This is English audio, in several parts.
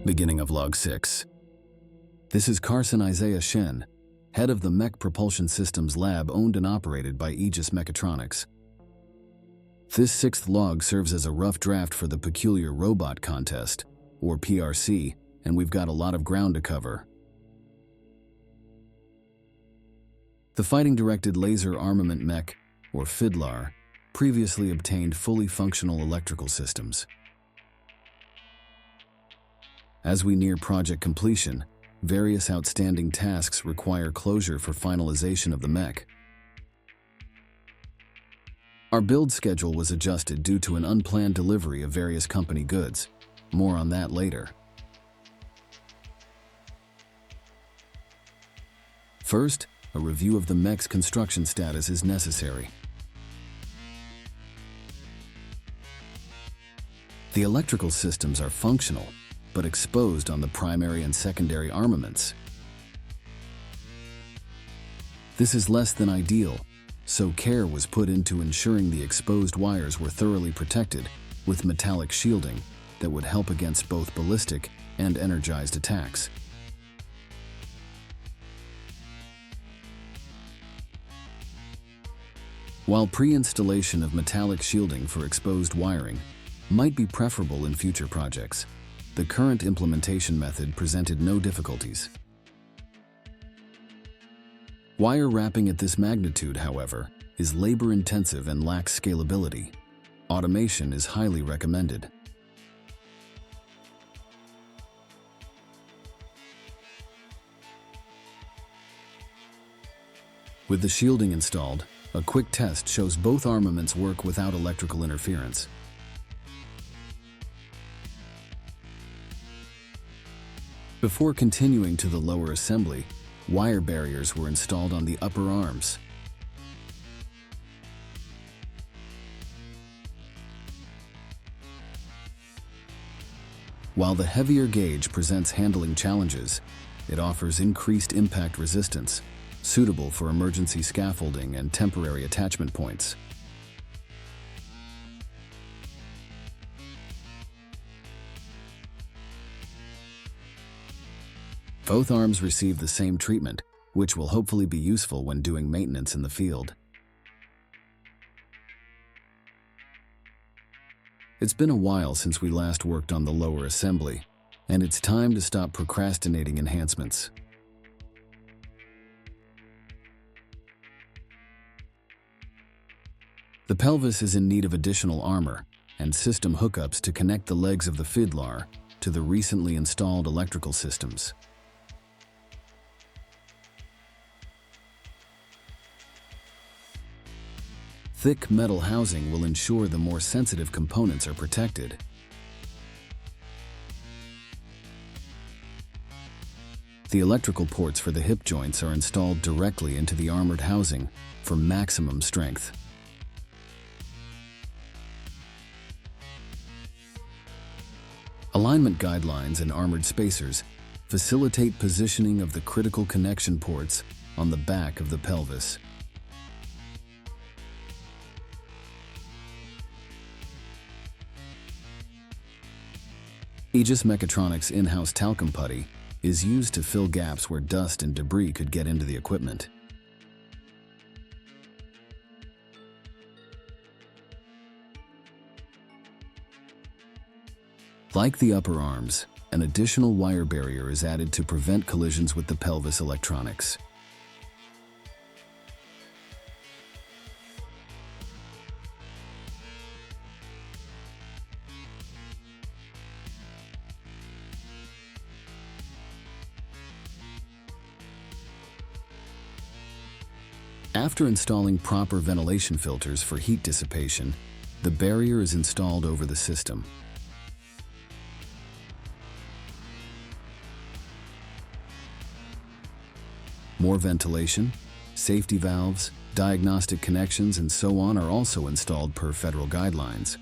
Beginning of Log 6. This is Carson Isaiah Shen, head of the Mech Propulsion Systems lab owned and operated by Aegis Mechatronics. This sixth log serves as a rough draft for the Peculiar Robot Contest, or PRC, and we've got a lot of ground to cover. The Fighting-Directed Laser Armament Mech, or Fidlar, previously obtained fully functional electrical systems. As we near project completion, various outstanding tasks require closure for finalization of the mech. Our build schedule was adjusted due to an unplanned delivery of various company goods. More on that later. First, a review of the mech's construction status is necessary. The electrical systems are functional, but exposed on the primary and secondary armaments. This is less than ideal, so care was put into ensuring the exposed wires were thoroughly protected with metallic shielding that would help against both ballistic and energized attacks. While pre-installation of metallic shielding for exposed wiring might be preferable in future projects, the current implementation method presented no difficulties. Wire wrapping at this magnitude, however, is labor-intensive and lacks scalability. Automation is highly recommended. With the shielding installed, a quick test shows both armaments work without electrical interference. Before continuing to the lower assembly, wire barriers were installed on the upper arms. While the heavier gauge presents handling challenges, it offers increased impact resistance, suitable for emergency scaffolding and temporary attachment points. Both arms receive the same treatment, which will hopefully be useful when doing maintenance in the field. It's been a while since we last worked on the lower assembly, and it's time to stop procrastinating enhancements. The pelvis is in need of additional armor and system hookups to connect the legs of the Fidlar to the recently installed electrical systems. Thick metal housing will ensure the more sensitive components are protected. The electrical ports for the hip joints are installed directly into the armored housing for maximum strength. Alignment guidelines and armored spacers facilitate positioning of the critical connection ports on the back of the pelvis. Aegis Mechatronics' in-house talcum putty is used to fill gaps where dust and debris could get into the equipment. Like the upper arms, an additional wire barrier is added to prevent collisions with the pelvis electronics. After installing proper ventilation filters for heat dissipation, the barrier is installed over the system. More ventilation, safety valves, diagnostic connections, and so on are also installed per federal guidelines.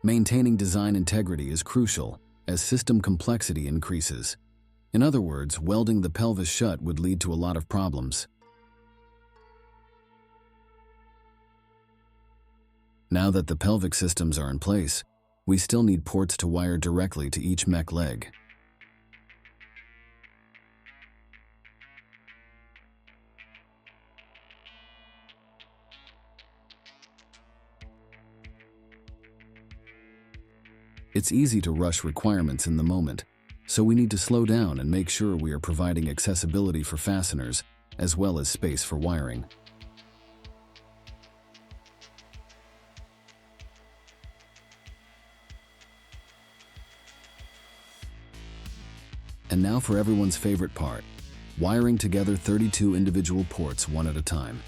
Maintaining design integrity is crucial as system complexity increases. In other words, welding the pelvis shut would lead to a lot of problems. Now that the pelvic systems are in place, we still need ports to wire directly to each mech leg. It's easy to rush requirements in the moment, so we need to slow down and make sure we are providing accessibility for fasteners as well as space for wiring. And now for everyone's favorite part, wiring together 32 individual ports one at a time.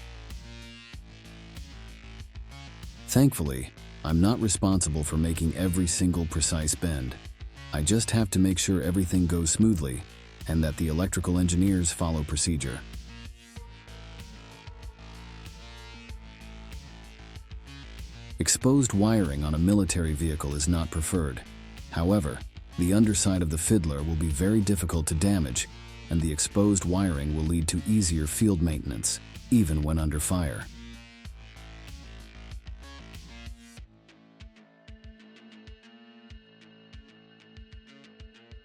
Thankfully, I'm not responsible for making every single precise bend. I just have to make sure everything goes smoothly and that the electrical engineers follow procedure. Exposed wiring on a military vehicle is not preferred. However, the underside of the Fidlar will be very difficult to damage, and the exposed wiring will lead to easier field maintenance, even when under fire.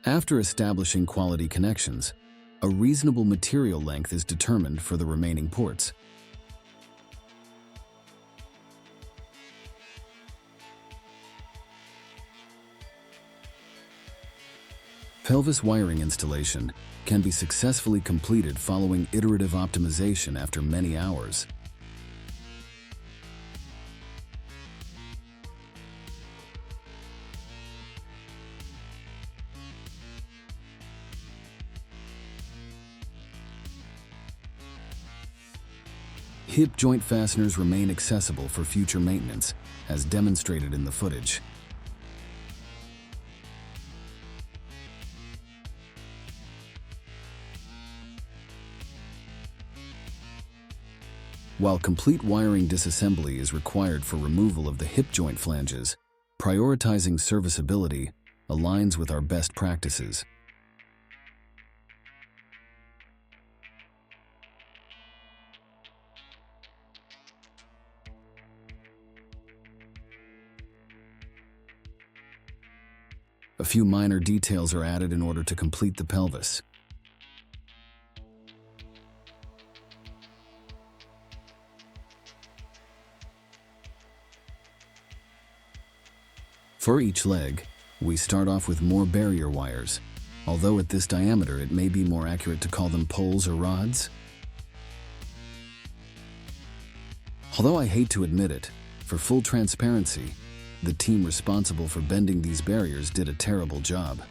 After establishing quality connections, a reasonable material length is determined for the remaining ports. Pelvis wiring installation can be successfully completed following iterative optimization after many hours. Hip joint fasteners remain accessible for future maintenance, as demonstrated in the footage. While complete wiring disassembly is required for removal of the hip joint flanges, prioritizing serviceability aligns with our best practices. A few minor details are added in order to complete the pelvis. For each leg, we start off with more barrier wires, although at this diameter it may be more accurate to call them poles or rods. Although I hate to admit it, for full transparency, the team responsible for bending these barriers did a terrible job.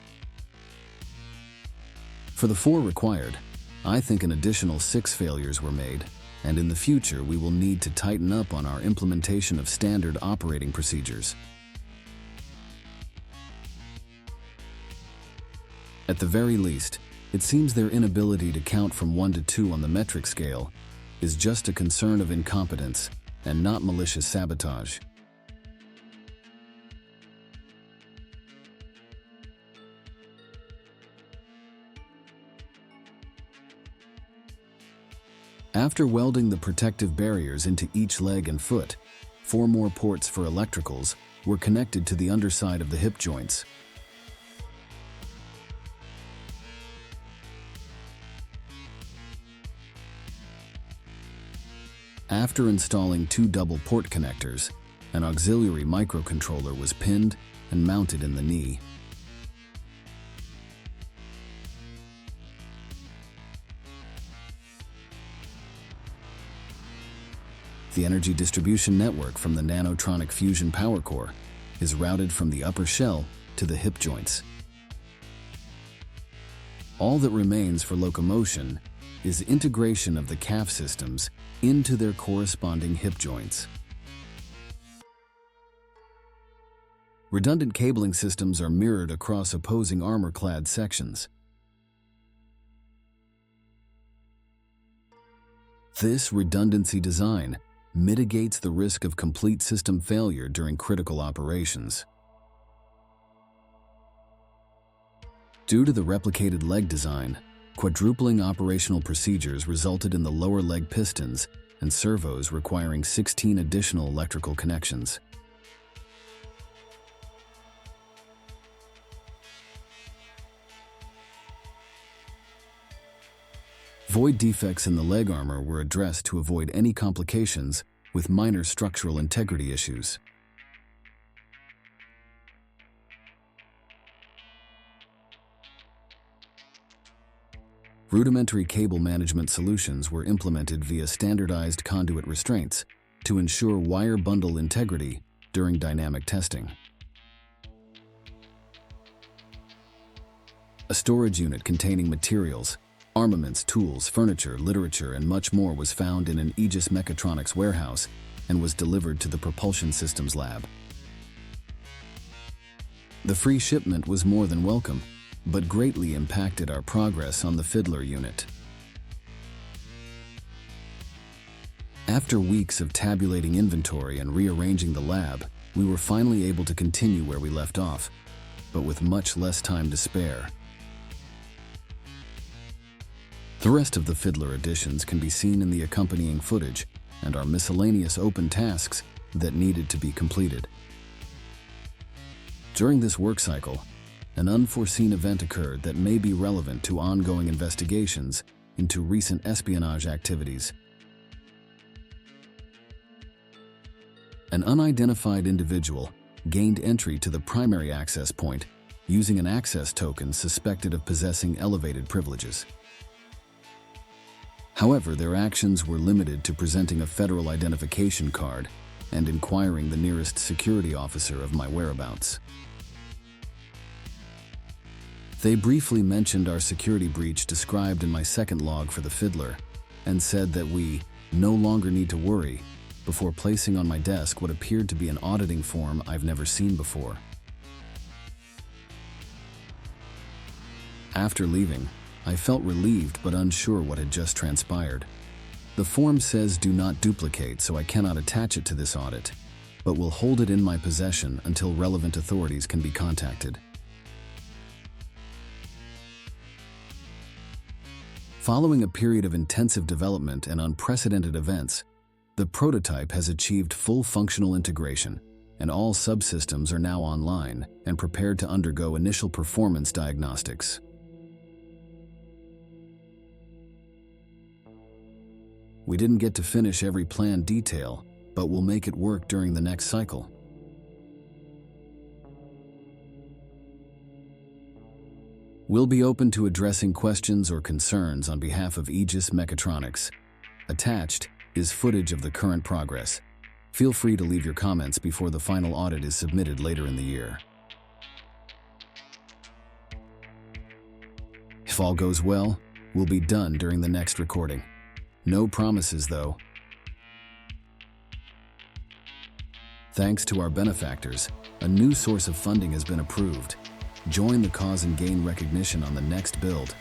For the 4 required, I think an additional 6 failures were made, and in the future we will need to tighten up on our implementation of standard operating procedures. At the very least, it seems their inability to count from 1 to 2 on the metric scale is just a concern of incompetence and not malicious sabotage. After welding the protective barriers into each leg and foot, 4 more ports for electricals were connected to the underside of the hip joints. After installing 2 double port connectors, an auxiliary microcontroller was pinned and mounted in the knee. The energy distribution network from the nanotronic fusion power core is routed from the upper shell to the hip joints. All that remains for locomotion is integration of the calf systems into their corresponding hip joints. Redundant cabling systems are mirrored across opposing armor-clad sections. This redundancy design mitigates the risk of complete system failure during critical operations. Due to the replicated leg design, quadrupling operational procedures resulted in the lower leg pistons and servos requiring 16 additional electrical connections. Void defects in the leg armor were addressed to avoid any complications with minor structural integrity issues. Rudimentary cable management solutions were implemented via standardized conduit restraints to ensure wire bundle integrity during dynamic testing. A storage unit containing materials, armaments, tools, furniture, literature, and much more was found in an Aegis Mechatronics warehouse and was delivered to the propulsion systems lab. The free shipment was more than welcome, but greatly impacted our progress on the Fidlar unit. After weeks of tabulating inventory and rearranging the lab, we were finally able to continue where we left off, but with much less time to spare. The rest of the Fidlar additions can be seen in the accompanying footage and are miscellaneous open tasks that needed to be completed. During this work cycle, an unforeseen event occurred that may be relevant to ongoing investigations into recent espionage activities. An unidentified individual gained entry to the primary access point using an access token suspected of possessing elevated privileges. However, their actions were limited to presenting a federal identification card and inquiring the nearest security officer of my whereabouts. They briefly mentioned our security breach described in my second log for the Fidlar and said that we no longer need to worry before placing on my desk what appeared to be an auditing form I've never seen before. After leaving, I felt relieved but unsure what had just transpired. The form says do not duplicate, so I cannot attach it to this audit, but will hold it in my possession until relevant authorities can be contacted. Following a period of intensive development and unprecedented events, the prototype has achieved full functional integration, and all subsystems are now online and prepared to undergo initial performance diagnostics. We didn't get to finish every planned detail, but we'll make it work during the next cycle. We'll be open to addressing questions or concerns on behalf of Aegis Mechatronics. Attached is footage of the current progress. Feel free to leave your comments before the final audit is submitted later in the year. If all goes well, we'll be done during the next recording. No promises, though. Thanks to our benefactors, a new source of funding has been approved. Join the cause and gain recognition on the next build.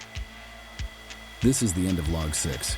This is the end of Log 6.